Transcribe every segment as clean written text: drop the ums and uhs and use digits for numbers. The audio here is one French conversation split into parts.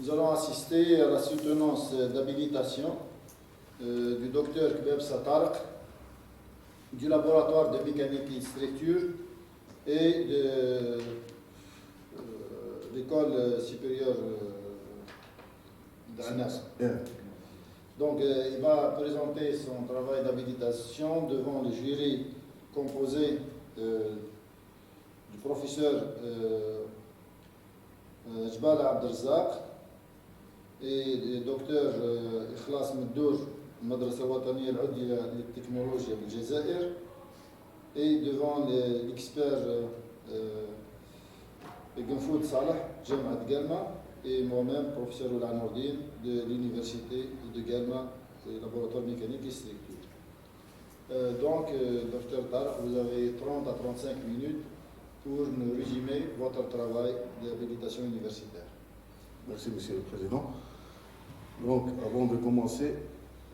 Nous allons assister à la soutenance d'habilitation du docteur Kbeb Satarq, du laboratoire de mécanique et structure et de l'école supérieure d'Anas. Donc, il va présenter son travail d'habilitation devant le jury composé du professeur Jbal Abdelrazak et du docteur Ikhlas Meddour, Madrasa Wataniya Al-Udia Technologie du Jazair, et devant l'expert Genfoud Salah, Jamat Galma, et moi-même, professeur Oula Nourdine de l'université de Galma, laboratoire mécanique et structure. Donc, docteur Tarq, vous avez 30 à 35 minutes pour nous résumer votre travail d'habilitation universitaire. Merci, Monsieur le Président. Donc, avant de commencer,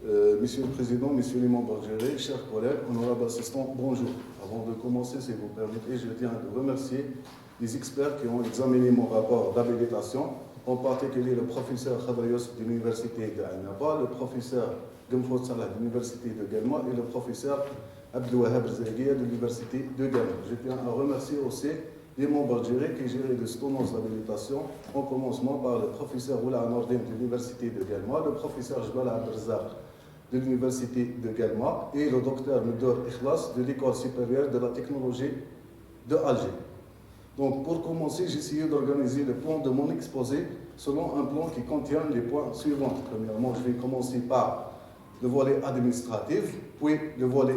Monsieur le Président, Messieurs les membres gérés, chers collègues, honorables assistants, bonjour. Avant de commencer, si vous permettez, je tiens à remercier les experts qui ont examiné mon rapport d'habilitation, en particulier le professeur Khabayos de l'Université d'Annaba, le professeur Genfoud Salah de l'Université de Galma et le professeur Abdelwahab Zahia de l'Université de Galma. Je tiens à remercier aussi les membres jurés qui gèrent de soutenance d'habilitation, en commencement par le professeur Oula Nourdine de l'Université de Galma, le professeur Jbal Abdelrazak de l'Université de Galma et le docteur Meddour Ikhlas de l'École supérieure de la technologie de Alger. Donc, pour commencer, j'ai essayé d'organiser le plan de mon exposé selon un plan qui contient les points suivants. Premièrement, je vais commencer par le volet administratif, puis le volet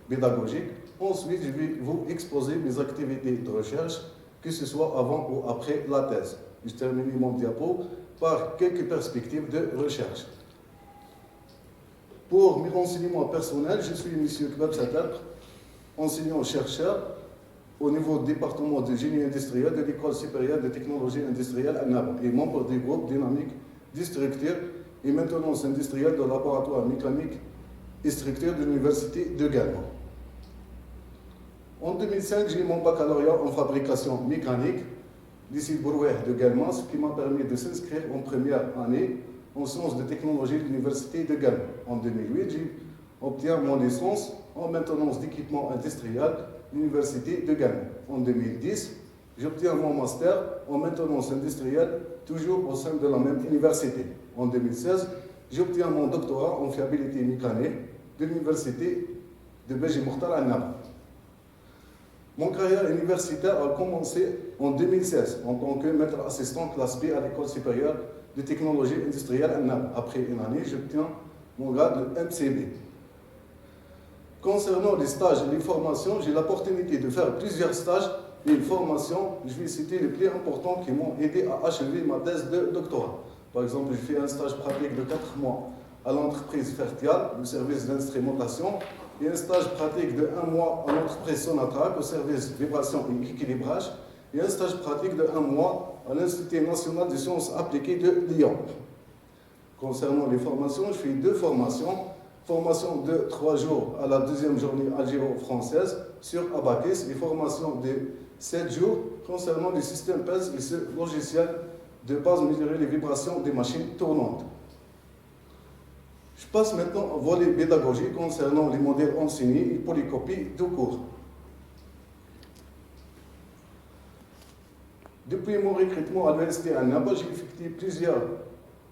pédagogique. Ensuite, je vais vous exposer mes activités de recherche, que ce soit avant ou après la thèse. Je termine mon diapo par quelques perspectives de recherche. Pour mes renseignements personnels, je suis M. Kbeb Satarq, enseignant-chercheur au niveau du département de génie industriel de l'École supérieure de technologie industrielle Annaba et membre du groupe dynamique de structure et maintenance industrielle de laboratoire mécanique et structure de l'Université de Galma. En 2005, j'ai eu mon baccalauréat en fabrication mécanique lycée Bouroueh de Galma, ce qui m'a permis de s'inscrire en première année en sciences de technologie de l'Université de Galma. En 2008, j'ai obtenu mon licence en maintenance d'équipements industriels de l'Université de Galma. En 2010, j'obtiens mon master en maintenance industrielle, toujours au sein de la même université. En 2016, j'obtiens mon doctorat en fiabilité mécanique de l'Université de Béji Mokhtar Annaba. Mon carrière universitaire a commencé en 2016 en tant que maître assistant classe B à l'École supérieure de technologie industrielle Annaba. Après une année, j'obtiens mon grade de MCB. Concernant les stages et les formations, j'ai l'opportunité de faire plusieurs stages et formations. Je vais citer les plus importants qui m'ont aidé à achever ma thèse de doctorat. Par exemple, j'ai fait un stage pratique de 4 mois à l'entreprise Fertial, le service d'instrumentation, et un stage pratique de 1 mois à l'entreprise Sonatrach, au service vibration et équilibrage, et un stage pratique de 1 mois à l'Institut national des sciences appliquées de Lyon. Concernant les formations, je fais 2 formations. Formation de 3 jours à la 2e journée algéro-française sur Abakis et formation de 7 jours concernant le système PES et ce logiciel de base mesurer les vibrations des machines tournantes. Je passe maintenant au volet pédagogique concernant les modèles enseignés et polycopies de cours. Depuis mon recrutement à l'Université Annaba,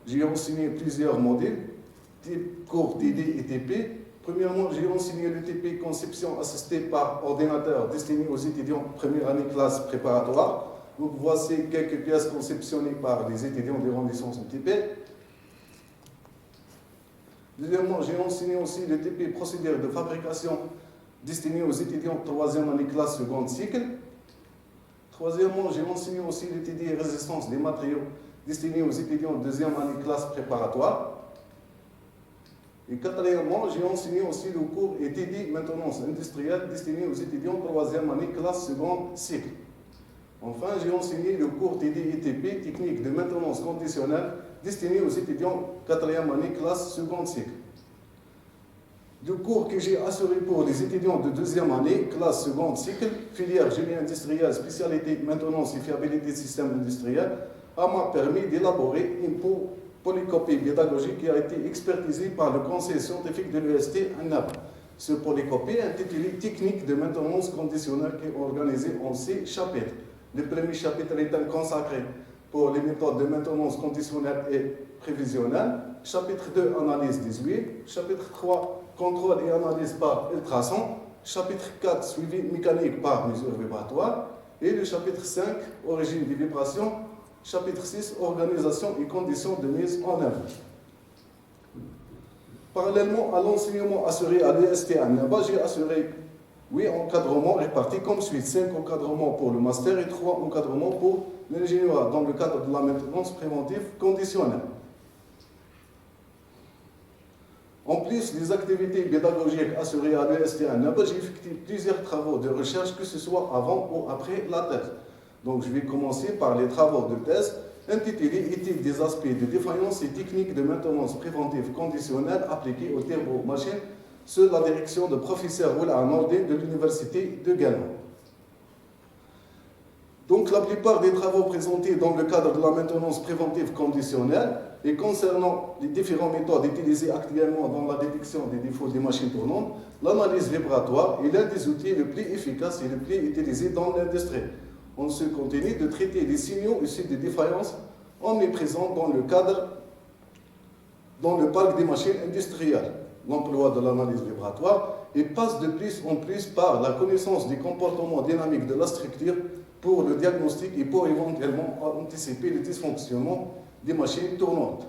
j'ai enseigné plusieurs modèles, type cours TD et TP. Premièrement, j'ai enseigné le TP conception assistée par ordinateur destiné aux étudiants première année classe préparatoire. Donc voici quelques pièces conceptionnées par les étudiants de licence en TP. Deuxièmement, j'ai enseigné aussi le TP procédure de fabrication destiné aux étudiants troisième année classe seconde cycle. Troisièmement, j'ai enseigné aussi le TD résistance des matériaux destiné aux étudiants deuxième année classe préparatoire. Et quatrièmement, j'ai enseigné aussi le cours TD maintenance industrielle destiné aux étudiants troisième année classe seconde cycle. Enfin, j'ai enseigné le cours TD ETP technique de maintenance conditionnelle destiné aux étudiants quatrième année classe seconde cycle. Le cours que j'ai assuré pour les étudiants de deuxième année classe seconde cycle, filière génie industriel, spécialité maintenance et fiabilité de système industriel, m'a permis d'élaborer une polycopie pédagogique qui a été expertisée par le conseil scientifique de l'UST à Naples. Ce polycopie intitulé Technique de maintenance conditionnelle qui est organisé en 6 chapitres. Le premier chapitre est consacré pour les méthodes de maintenance conditionnelle et prévisionnelle. Chapitre 2, analyse des huiles. Chapitre 3, contrôle et analyse par ultrason. Chapitre 4, suivi mécanique par mesure vibratoire. Et le chapitre 5, origine des vibrations. Chapitre 6, organisation et conditions de mise en œuvre. Parallèlement à l'enseignement assuré à l'UST à Annaba, j'ai assuré 8 encadrements répartis comme suit: 5 encadrements pour le master et 3 encadrements pour l'ingénierie dans le cadre de la maintenance préventive conditionnelle. En plus des activités pédagogiques assurées à l'UST à Annaba, j'ai effectué plusieurs travaux de recherche, que ce soit avant ou après la thèse. Donc je vais commencer par les travaux de thèse intitulés Étude des aspects de défaillance et techniques de maintenance préventive conditionnelle appliquées aux turbo-machines sous la direction de professeur Oula Nordin de l'Université de Galma. Donc la plupart des travaux présentés dans le cadre de la maintenance préventive conditionnelle et concernant les différentes méthodes utilisées actuellement dans la détection des défauts des machines tournantes, l'analyse vibratoire est l'un des outils les plus efficaces et les plus utilisés dans l'industrie. On se continue de traiter les signaux issus des défaillances omniprésents dans le parc des machines industrielles. L'emploi de l'analyse vibratoire et passe de plus en plus par la connaissance des comportements dynamiques de la structure pour le diagnostic et pour éventuellement anticiper les dysfonctionnements des machines tournantes.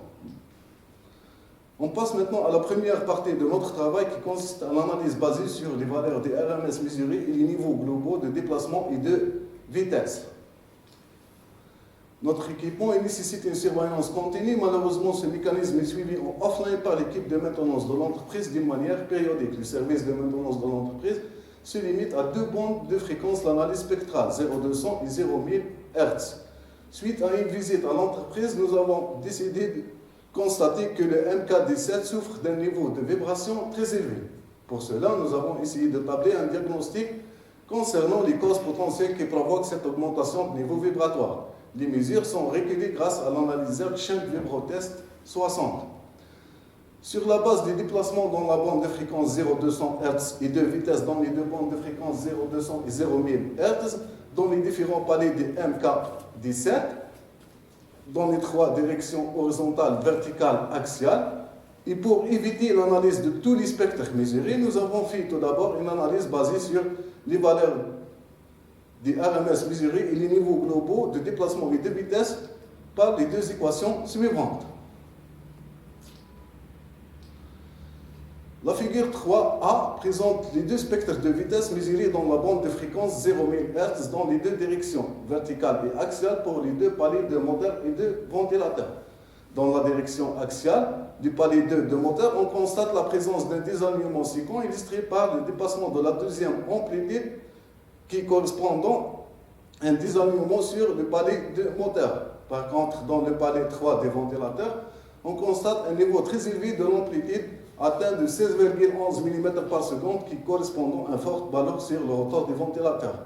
On passe maintenant à la première partie de notre travail qui consiste à l'analyse basée sur les valeurs des RMS mesurées et les niveaux globaux de déplacement et de vitesse. Notre équipement nécessite une surveillance continue. Malheureusement, ce mécanisme est suivi en offline par l'équipe de maintenance de l'entreprise d'une manière périodique. Le service de maintenance de l'entreprise se limite à 2 bandes de fréquence d'analyse spectrale, 0200 et 01000 Hz. Suite à une visite à l'entreprise, nous avons décidé de constater que le MK17 souffre d'un niveau de vibration très élevé. Pour cela, nous avons essayé de tabler un diagnostic concernant les causes potentielles qui provoquent cette augmentation de niveau vibratoire. Les mesures sont recueillies grâce à l'analyseur Shunt Vibrotest 60. Sur la base des déplacements dans la bande de fréquence 0200 Hz et de vitesse dans les 2 bandes de fréquence 0200 et 01000 Hz, dans les différents palais des MK17, dans les 3 directions horizontales, verticales, axiales, et pour éviter l'analyse de tous les spectres mesurés, nous avons fait tout d'abord une analyse basée sur les valeurs des RMS mesurés et les niveaux globaux de déplacement et de vitesse par les 2 équations suivantes. La figure 3A présente les 2 spectres de vitesse mesurés dans la bande de fréquence 01000 Hz dans les 2 directions, verticale et axiale, pour les 2 palais de moteur et de ventilateur. Dans la direction axiale du palais 2 de moteur, on constate la présence d'un désalignement séquent illustré par le dépassement de la 2e amplitude qui correspondant à un désalignement sur le palais de moteur. Par contre, dans le palais 3 des ventilateurs, on constate un niveau très élevé de l'amplitude atteint de 16,11 mm par seconde qui correspond à une forte valeur sur le rotor des ventilateurs.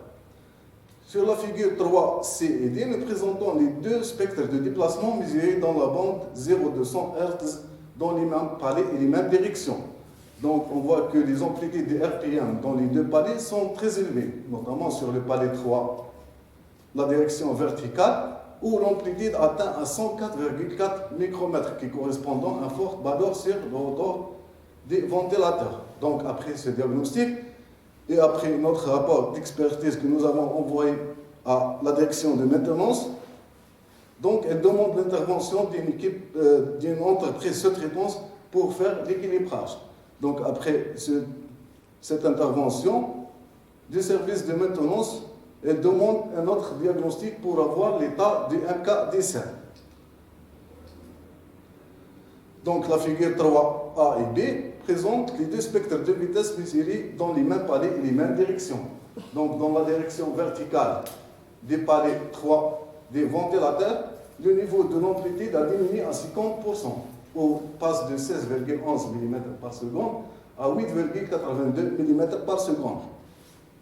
Sur la figure 3C et D, nous présentons les 2 spectres de déplacement mesurés dans la bande 0200 Hz dans les mêmes palais et les mêmes directions. Donc on voit que les amplitudes des RPM dans les 2 palais sont très élevées, notamment sur le palais 3, la direction verticale, où l'amplitude atteint à 104,4 micromètres, qui correspond à une forte valeur sur le rotor des ventilateurs. Donc après ce diagnostic, et après notre rapport d'expertise que nous avons envoyé à la direction de maintenance, donc elle demande l'intervention d'une équipe, d'une entreprise sous-traitance pour faire l'équilibrage. Donc après cette intervention du service de maintenance, elle demande un autre diagnostic pour avoir l'état du MK17. Donc la figure 3A et B présente les 2 spectres de vitesse mesurés dans les mêmes palais et les mêmes directions. Donc dans la direction verticale des palais 3 des ventilateurs, le niveau de l'amplitude a diminué à 50%. On passe de 16,11 mm par seconde à 8,82 mm par seconde.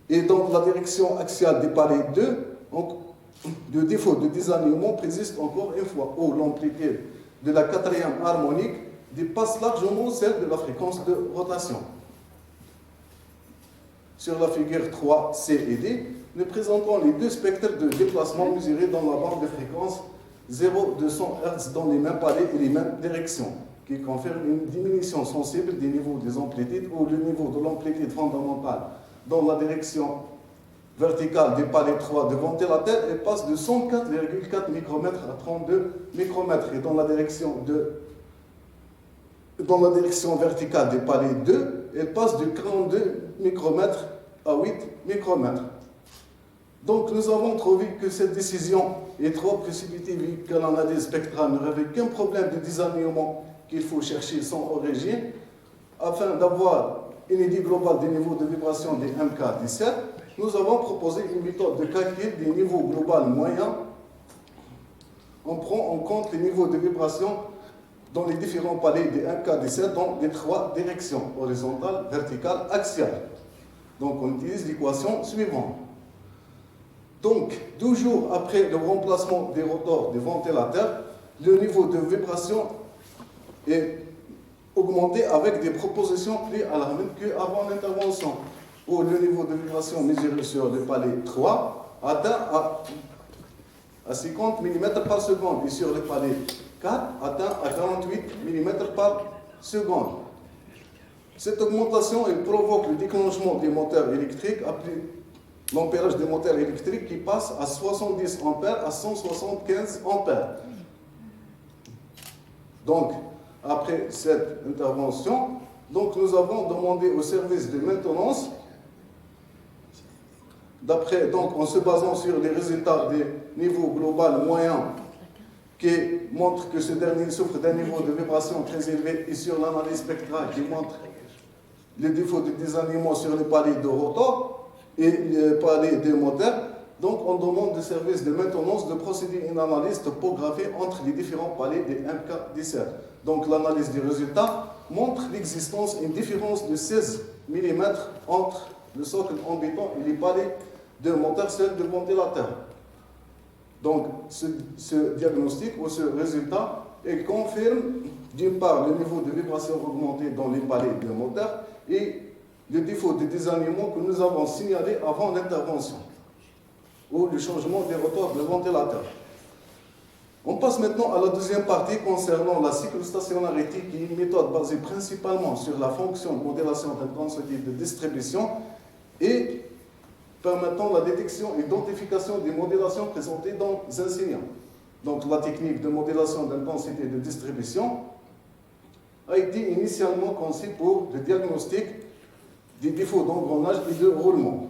Et dans la direction axiale des palais 2, on de défaut de désalignement persiste encore une fois, où l'amplitude de la quatrième harmonique dépasse largement celle de la fréquence de rotation. Sur la figure 3, C et D, nous présentons les deux spectres de déplacement mesurés dans la bande de fréquence 0,200 Hz dans les mêmes palais et les mêmes directions, qui confirment une diminution sensible des niveaux des amplitudes où le niveau de l'amplitude fondamentale dans la direction verticale des palais 3 de ventilateur elle passe de 104,4 micromètres à 32 micromètres et dans la direction verticale des palais 2 elle passe de 42 micromètres à 8 micromètres. Donc nous avons trouvé que cette décision est trop précipitée vu que l'analyse spectrale ne révèle qu'un problème de désalignement qu'il faut chercher sans origine afin d'avoir une idée globale des niveaux de vibration des MK17. Nous avons proposé une méthode de calcul des niveaux globaux moyens. On prend en compte les niveaux de vibration dans les différents palais des MK17 dans les trois directions, horizontale, verticale, axiale. Donc on utilise l'équation suivante. Donc, 12 jours après le remplacement des rotors des ventilateurs, le niveau de vibration est augmenté avec des propositions plus alarmantes qu'avant l'intervention, où le niveau de vibration mesuré sur le palais 3 atteint à 50 mm par seconde et sur le palais 4 atteint à 48 mm par seconde. Cette augmentation elle provoque le déclenchement des moteurs électriques appelés l'ampérage des moteurs électriques qui passe à 70 ampères à 175 ampères. Donc, après cette intervention, donc nous avons demandé au service de maintenance, donc en se basant sur les résultats des niveaux globaux moyens qui montrent que ce dernier souffre d'un niveau de vibration très élevé et sur l'analyse spectrale qui montre les défauts de désalignement sur les palais de rotor, et palais des moteurs, donc on demande au service de maintenance de procéder à une analyse topographée entre les différents palais des MK17. Donc l'analyse des résultats montre l'existence d'une différence de 16 mm entre le socle en béton et les palais de moteur seul de ventilateur. Donc ce diagnostic ou ce résultat il confirme d'une part le niveau de vibration augmenté dans les palais de moteur et le défaut de désalignement que nous avons signalé avant l'intervention, ou le changement des rotors de ventilateur. On passe maintenant à la deuxième partie concernant la cyclostationnarité, qui est une méthode basée principalement sur la fonction de modélation d'intensité de distribution et permettant la détection et identification des modélations présentées dans un signal. Donc la technique de modélation d'intensité de distribution a été initialement conçue pour le diagnostic des défauts d'engrenage et de roulement.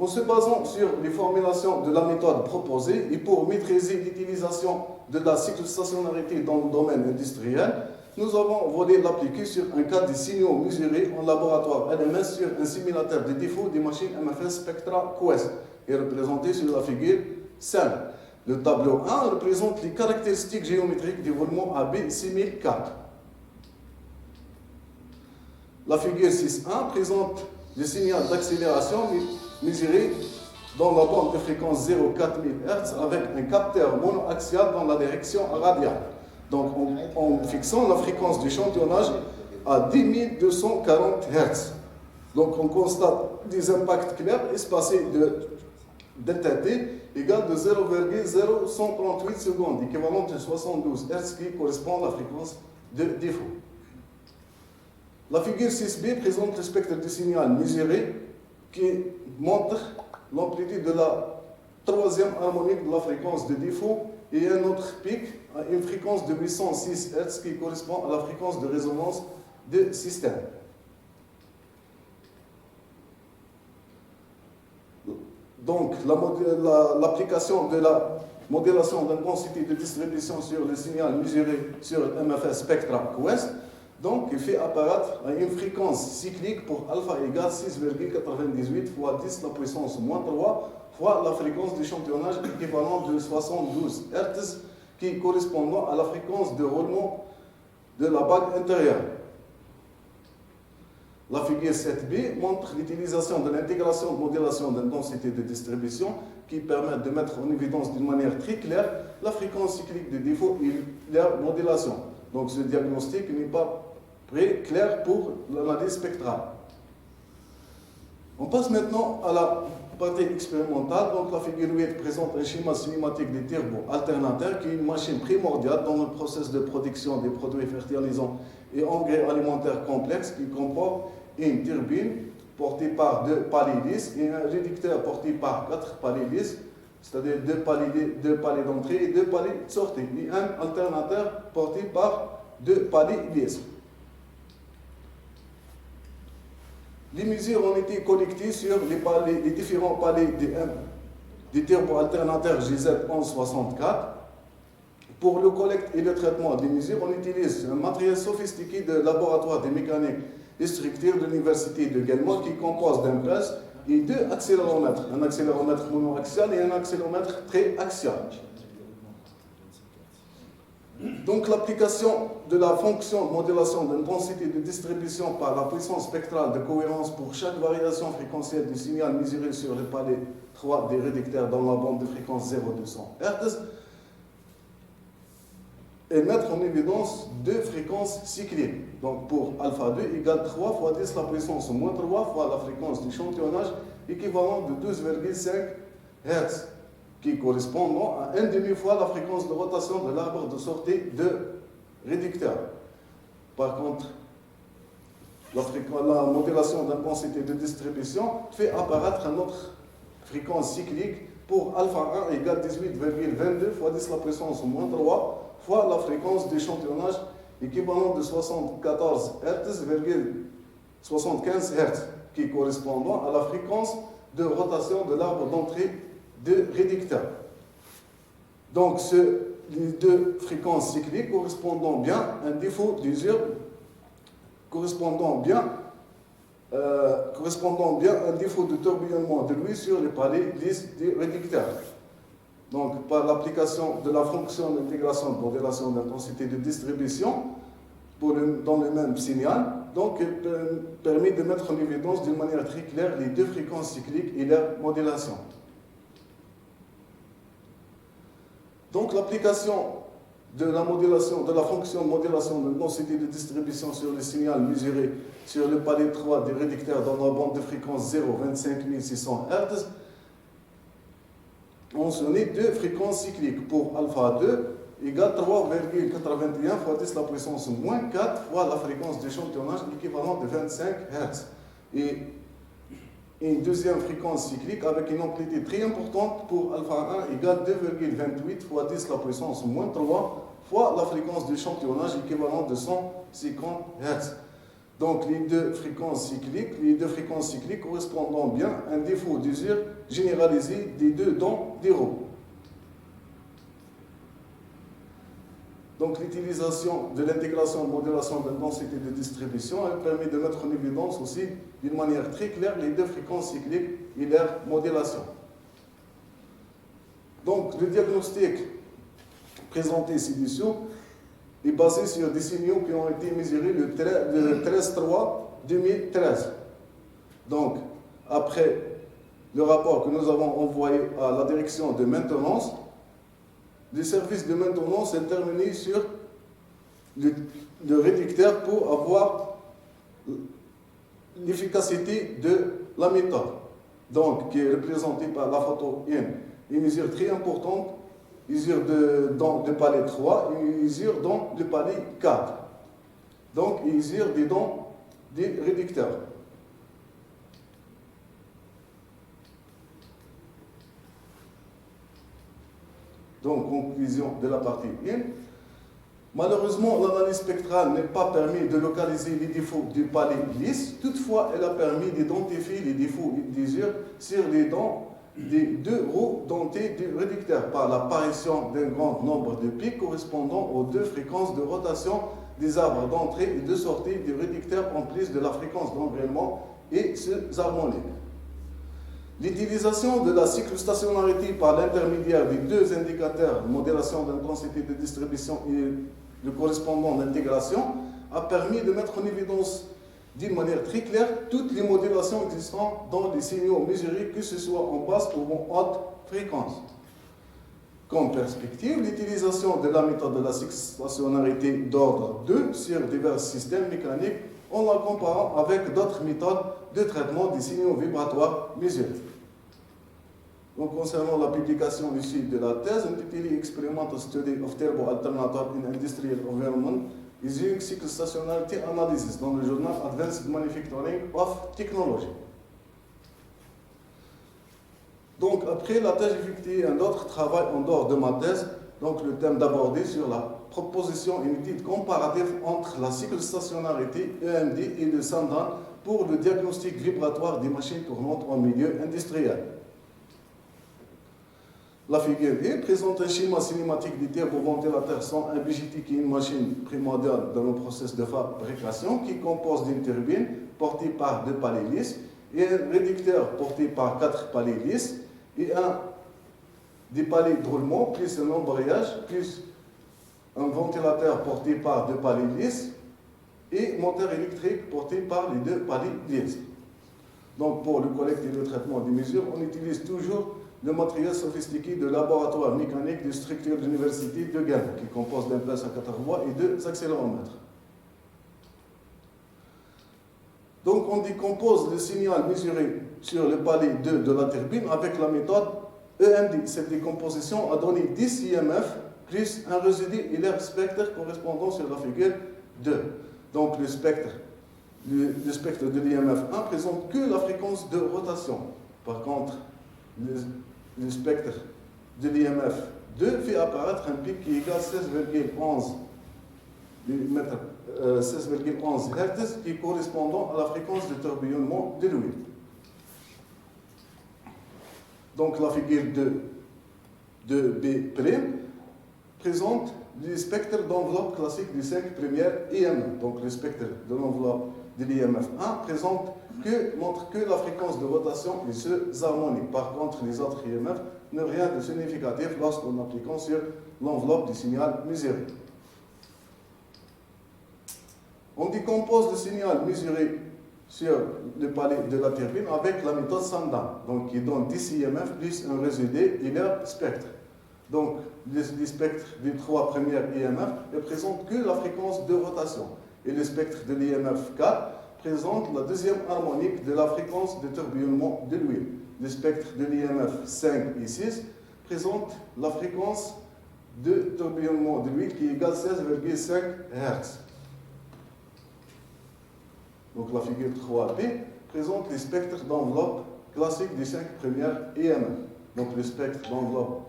En se basant sur les formulations de la méthode proposée et pour maîtriser l'utilisation de la cyclostationnarité dans le domaine industriel, nous avons voulu l'appliquer sur un cas de signaux mesurés en laboratoire LMS sur un simulateur de défauts des machines MFS Spectra Quest et représenté sur la figure 5. Le tableau 1 représente les caractéristiques géométriques du roulement AB6004. La figure 6.1 présente le signal d'accélération mesuré dans la bande de fréquence 0,4000 Hz avec un capteur monoaxial dans la direction radiale. Donc en fixant la fréquence d'échantillonnage à 10 240 Hz. Donc on constate des impacts clairs espacés de ΔT égale de 0,0138 secondes, équivalent de 72 Hz qui correspond à la fréquence de défaut. La figure 6b présente le spectre de signal mesuré qui montre l'amplitude de la troisième harmonique de la fréquence de défaut et un autre pic à une fréquence de 806 Hz qui correspond à la fréquence de résonance du système. Donc, l'application de la modélation d'intensité de distribution sur le signal mesuré sur MFS Spectra Quest, donc il fait apparaître à une fréquence cyclique pour alpha égale 6,98 fois 10 la puissance moins 3 fois la fréquence d'échantillonnage équivalent de 72 Hz qui correspond à la fréquence de roulement de la bague intérieure. La figure 7b montre l'utilisation de l'intégration de modulation d'intensité de distribution qui permet de mettre en évidence d'une manière très claire la fréquence cyclique de défaut et leur modulation. Donc ce diagnostic n'est pas très clair pour l'analyse spectrale. On passe maintenant à la partie expérimentale. Donc la figure 8 présente un schéma cinématique des turbo-alternateurs qui est une machine primordiale dans le processus de production des produits fertilisants et engrais alimentaires complexes qui comporte une turbine portée par 2 paliers lisses et un réducteur porté par 4 paliers lisses, c'est-à-dire 2 paliers d'entrée et 2 paliers de sortie, et un alternateur porté par 2 paliers lisses. Les mesures ont été collectées sur les différents paliers des turbo-alternateurs GZ1164. Pour le collecte et le traitement des mesures, on utilise un matériel sophistiqué de laboratoire de mécanique et structure de l'université de Guelmont qui compose d'un pulse et 2 accéléromètres, un accéléromètre monoaxial et un accéléromètre triaxial. Donc l'application de la fonction de modulation d'intensité de distribution par la puissance spectrale de cohérence pour chaque variation fréquentielle du signal mesuré sur le palier 3 des réducteurs dans la bande de fréquence 0,200 Hz et mettre en évidence 2 fréquences cycliques. Donc pour alpha 2 égale 3 fois 10 la puissance moins 3 fois la fréquence d'échantillonnage équivalent de 12,5 Hz qui correspond à 1,5 fois la fréquence de rotation de l'arbre de sortie de réducteur. Par contre, la modulation d'intensité de distribution fait apparaître une autre fréquence cyclique pour alpha 1 égale 18,22 fois 10 la puissance moins 3 fois la fréquence d'échantillonnage équivalent de 74 Hz,75 Hz qui correspond à la fréquence de rotation de l'arbre d'entrée de réducteur. Donc, les 2 fréquences cycliques correspondant bien à un défaut d'usure, correspondant bien à un défaut de tourbillonnement de l'huile sur les paliers lisses du réducteur. Donc, par l'application de la fonction d'intégration de modulation d'intensité de distribution dans le même signal, donc elle permet de mettre en évidence d'une manière très claire les 2 fréquences cycliques et leur modulation. Donc l'application de la fonction de modulation de densité de distribution sur le signal mesuré sur le palier 3 des réducteurs dans la bande de fréquence 0,25600 Hz mentionné 2 fréquences cycliques pour alpha 2 égale 3,81 fois 10 la puissance moins 4 fois la fréquence d'échantillonnage équivalent de 25 Hz. Et une deuxième fréquence cyclique avec une amplitude très importante pour alpha 1 égale 2,28 fois 10 la puissance moins 3 fois la fréquence d'échantillonnage équivalent de 150 Hz. Donc les 2 fréquences cycliques correspondant bien à un défaut d'usure généralisé des 2 dents des roues. Donc l'utilisation de l'intégration de modulation d'intensité de distribution elle permet de mettre en évidence aussi d'une manière très claire les 2 fréquences cycliques et leur modulation. Donc le diagnostic présenté ci-dessous est basé sur des signaux qui ont été mesurés le 13/3/2013. Donc après le rapport que nous avons envoyé à la direction de maintenance, les services de maintenance intervenus sur le réducteur pour avoir l'efficacité de la méthode. Donc, qui est représentée par la photo 1, une mesure très importante, mesure dans le palier 3 et une mesure dans le palier 4. Donc, une mesure des dents des réducteurs. Donc, conclusion de la partie 1. Malheureusement, l'analyse spectrale n'est pas permis de localiser les défauts du palier lisse. Toutefois, elle a permis d'identifier les défauts d'usure sur les dents des 2 roues dentées du réducteur par l'apparition d'un grand nombre de pics correspondant aux 2 fréquences de rotation des arbres d'entrée et de sortie du réducteur en plus de la fréquence d'engrainement et sous-harmonique. L'utilisation de la cyclostationnarité par l'intermédiaire des 2 indicateurs, modération d'intensité de distribution et le correspondant d'intégration, a permis de mettre en évidence d'une manière très claire toutes les modulations existantes dans les signaux mesurés, que ce soit en basse ou en haute fréquence. Comme perspective, l'utilisation de la méthode de la stationnarité d'ordre 2 sur divers systèmes mécaniques en la comparant avec d'autres méthodes de traitement des signaux vibratoires mesurés. Donc, concernant la publication ici de la thèse, intitulée Experimental Study of Turbo Alternator in Industrial Environment using Cycle Stationarity Analysis dans le journal Advanced Manufacturing of Technology. Donc, après la thèse, j'ai effectué un autre travail en dehors de ma thèse, donc le thème d'aborder sur la proposition une étude comparative entre la cycle stationnarité EMD et le Sandan pour le diagnostic vibratoire des machines tournantes en milieu industriel. La figure E présente un schéma cinématique des turboventilateurs sans un BGT qui est une machine primordiale dans le processus de fabrication qui compose d'une turbine portée par 2 palets lisses et un réducteur porté par 4 palets lisses et des palets de roulement plus un embrayage plus un ventilateur porté par 2 palets lisses et moteur électrique porté par les 2 palets lisses. Donc pour le collecte et le traitement des mesures, on utilise toujours le matériel sophistiqué de laboratoire mécanique de structure de l'université de Gand, qui compose d'un pièce à 4 voies et 2 accéléromètres. Donc on décompose le signal mesuré sur le palais 2 de la turbine avec la méthode EMD. Cette décomposition a donné 10 IMF plus un résidu et leur spectre correspondant sur la figure 2. Donc le spectre de l'IMF 1 présente que la fréquence de rotation. Par contre, le spectre de l'IMF 2 fait apparaître un pic qui égale 16,11 Hz qui est correspondant à la fréquence de tourbillonnement de l'huile. Donc la figure de B' présente le spectre d'enveloppe classique du 5 premières IMF. Donc le spectre de l'enveloppe de l'IMF 1 montre que la fréquence de rotation est sous-harmonique. Par contre, les autres IMF n'ont rien de significatif lorsqu'on applique sur l'enveloppe du signal mesuré. On décompose le signal mesuré sur le palais de la turbine avec la méthode Sandan, donc qui donne 10 IMF plus un résidu et leur spectre. Donc, le spectre des 3 premières IMF ne présente que la fréquence de rotation. Et le spectre de l'IMF 4 présente la deuxième harmonique de la fréquence de tourbillonnement de l'huile. Le spectre de l'IMF 5 et 6 présente la fréquence de tourbillonnement de l'huile qui est égale 16,5 Hz. Donc la figure 3b présente les spectres d'enveloppe classiques des 5 premières IMF. Donc le spectre d'enveloppe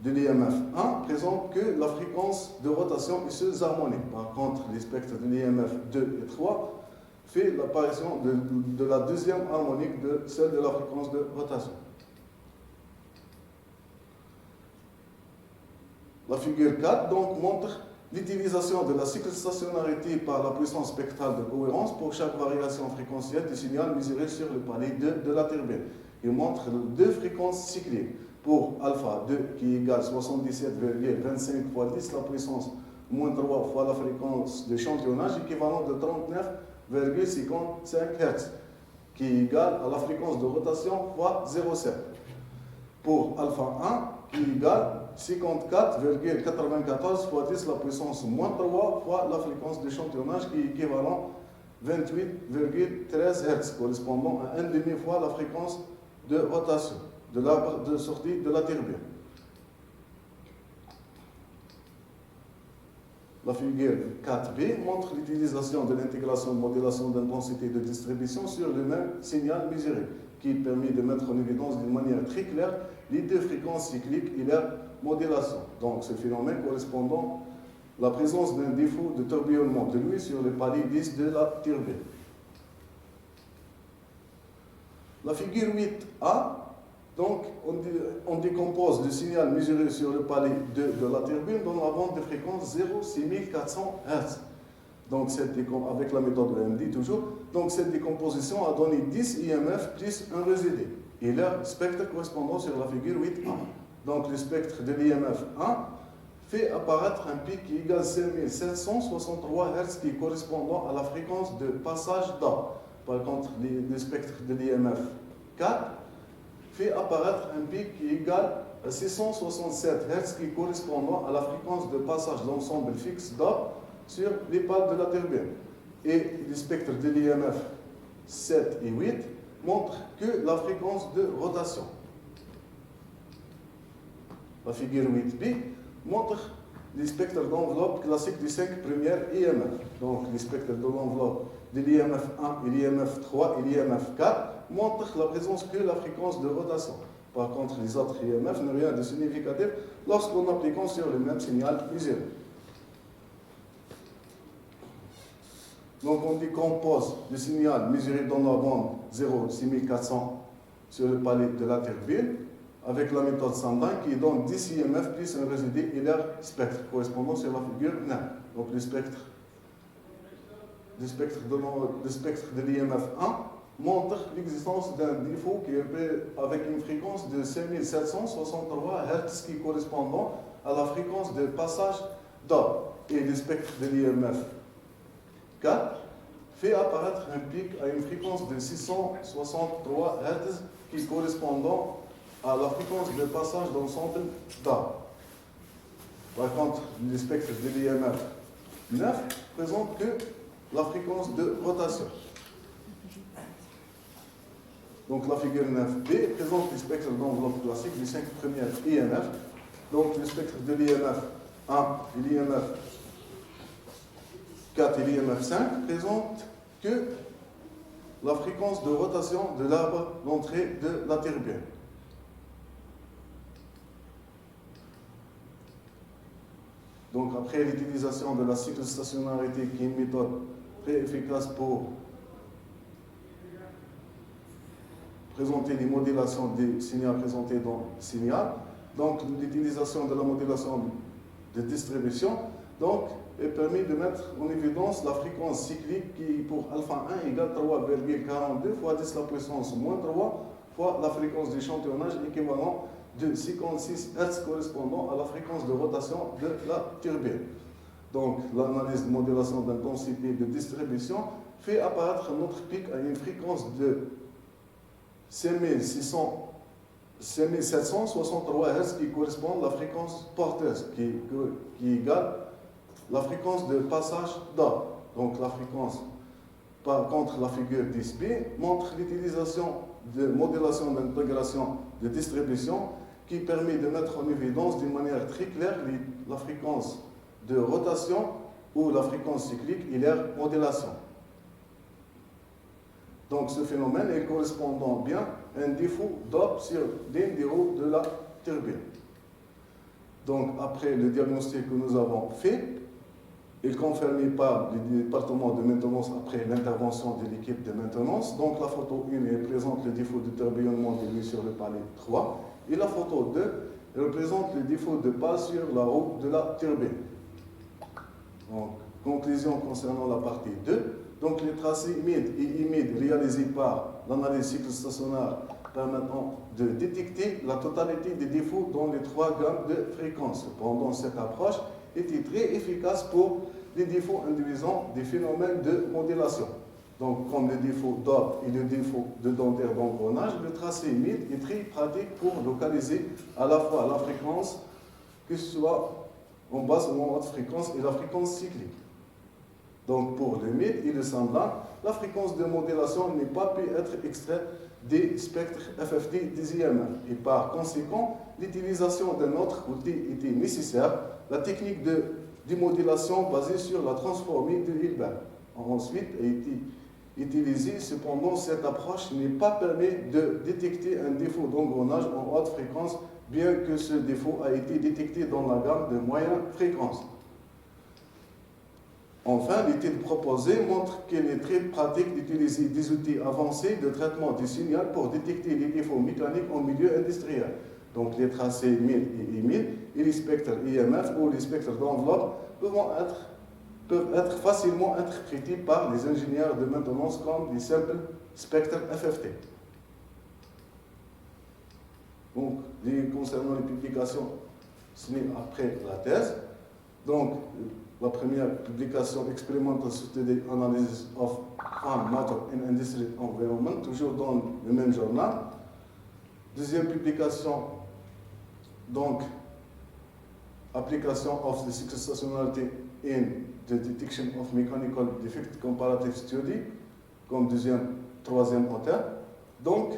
de l'IMF 1 présente que la fréquence de rotation est sous-harmonique. Par contre, les spectres de l'IMF 2 et 3 fait l'apparition de la deuxième harmonique de celle de la fréquence de rotation. La figure 4 donc montre l'utilisation de la cycle stationnarité par la puissance spectrale de cohérence pour chaque variation fréquentielle du signal mesuré sur le palais 2 de la turbine. Il montre 2 fréquences cycliques. Pour alpha 2 qui égale 77,25 fois 10 la puissance moins 3 fois la fréquence d'échantillonnage équivalent de 39,55 Hz qui est égal à la fréquence de rotation fois 0,7. Pour alpha 1 qui égale 54,94 fois 10 la puissance moins 3 fois la fréquence d'échantillonnage qui est équivalent 28,13 Hz correspondant à 1,5 fois la fréquence de rotation de l'arbre de sortie de la turbine. La figure 4b montre l'utilisation de l'intégration de modulation d'intensité de distribution sur le même signal mesuré, qui permet de mettre en évidence d'une manière très claire les 2 fréquences cycliques et leur modulation. Donc ce phénomène correspondant à la présence d'un défaut de tourbillonnement de l'huile sur les palais lisses de la turbine. La figure 8a, donc, on décompose le signal mesuré sur le palais de la turbine dans la bande de fréquence 0,6400 Hz. Donc, avec la méthode EMD toujours. Donc, cette décomposition a donné 10 IMF plus un résidu et leur spectre correspondant sur la figure 8A. Donc, le spectre de l'IMF 1 fait apparaître un pic qui égale 5763 Hz qui est correspondant à la fréquence de passage d'A. Par contre, le spectre de l'IMF 4 fait apparaître un pic qui égale à 667 Hz qui est correspondant à la fréquence de passage d'ensemble fixe d'A sur les pales de la turbine. Et le spectre de l'IMF 7 et 8 montrent que la fréquence de rotation. La figure 8b montre les spectres d'enveloppe classiques des 5 premières IMF. Donc, les spectres de l'enveloppe de l'IMF 1 et l'IMF 3 et l'IMF 4 montrent la présence que la fréquence de rotation. Par contre, les autres IMF n'ont rien de significatif lorsqu'on applique sur le même signal mesuré. Donc, on décompose le signal mesuré dans la bande 0,6400 sur le palais de la turbine avec la méthode Sandin qui donne 10 IMF plus un résidé et leur spectre correspondant sur la figure 9. Donc, le spectre de l'IMF 1 montre l'existence d'un défaut qui est avec une fréquence de 5763 Hz qui correspondant à la fréquence de passage d'A. Et le spectre de l'IMF 4 fait apparaître un pic à une fréquence de 663 Hz qui correspondant à la fréquence de passage d'ensemble d'A. Par contre, le spectre de l'IMF 9 présente que la fréquence de rotation. Donc la figure 9b présente le spectre d'enveloppe classique des 5 premières IMF. Donc le spectre de l'IMF 1 et l'IMF 4 et l'IMF 5 présentent que la fréquence de rotation de l'arbre d'entrée de la turbine. Donc après l'utilisation de la cyclostationnarité qui est une méthode très efficace pour présenter les modélations des signaux présentés dans le signal, donc l'utilisation de la modélation de distribution, donc est permis de mettre en évidence la fréquence cyclique qui pour alpha 1 égale 3,42 fois 10 la puissance moins 3 fois la fréquence d'échantillonnage équivalent de 56 Hz correspondant à la fréquence de rotation de la turbine. Donc l'analyse de modélation d'intensité de distribution fait apparaître un autre pic à une fréquence de 5763 Hz qui correspond à la fréquence porteuse qui égale la fréquence de passage d'A. Donc la fréquence, par contre la figure 10b montre l'utilisation de modélation d'intégration de distribution qui permet de mettre en évidence d'une manière très claire la fréquence de rotation ou la fréquence cyclique et leur modélation. Donc ce phénomène est correspondant bien à un défaut d'op sur l'une des roues de la turbine. Donc après le diagnostic que nous avons fait, et confirmé par le département de maintenance après l'intervention de l'équipe de maintenance. Donc la photo 1 présente le défaut de tourbillonnement de l'huile sur le palais 3 et la photo 2 représente le défaut de pale sur la roue de la turbine. Donc, conclusion concernant la partie 2. Donc les tracés MID et IMID réalisés par l'analyse cyclostationnaire permettant de détecter la totalité des défauts dans les 3 gammes de fréquences. Cependant, cette approche était très efficace pour les défauts induisant des phénomènes de modélation. Donc, comme le défaut d'op et le défaut de dentaire d'engrenage, le tracé MID est très pratique pour localiser à la fois la fréquence, que ce soit en basse ou en haute fréquence, et la fréquence cyclique. Donc, pour le MID et le semblant, la fréquence de modélation n'est pas pu être extraite des spectres FFT des IMF. Et par conséquent, l'utilisation d'un autre outil était nécessaire, la technique de démodélation basée sur la transformée de Hilbert. Ensuite, a été utilisée, cependant, cette approche n'est pas permis de détecter un défaut d'engrenage en haute fréquence, bien que ce défaut a été détecté dans la gamme de moyenne fréquence. Enfin, l'étude proposée montre qu'il est très pratique d'utiliser des outils avancés de traitement du signal pour détecter les défauts mécaniques en milieu industriel. Donc les tracés MID et IMID et les spectres IMF ou les spectres d'enveloppe peuvent être facilement interprétés par les ingénieurs de maintenance comme des simples spectres FFT. Donc, concernant les publications signé après la thèse. Donc, la première publication, Experimental Study Analysis of Farm Matter in Industry Environment, toujours dans le même journal. Deuxième publication, donc, Application of the Cyclostationality in the Detection of Mechanical Defect Comparative Study, comme troisième auteur. Donc,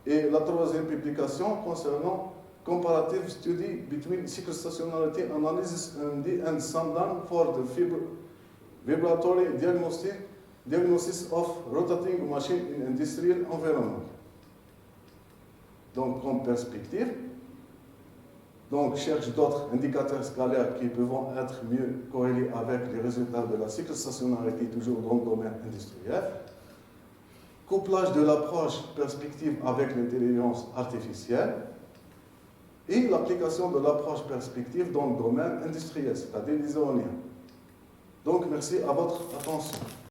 et la troisième publication concernant Comparative Study between Cyclostationality Analysis and Sundown for the Vibratory Diagnosis of Rotating Machine in Industrial Environment. Donc, comme perspective, donc cherche d'autres indicateurs scalaires qui peuvent être mieux corrélés avec les résultats de la cyclostationarité, toujours dans le domaine industriel. Couplage de l'approche perspective avec l'intelligence artificielle et l'application de l'approche perspective dans le domaine industriel, c'est-à-dire les éoliennes. Donc, merci à votre attention.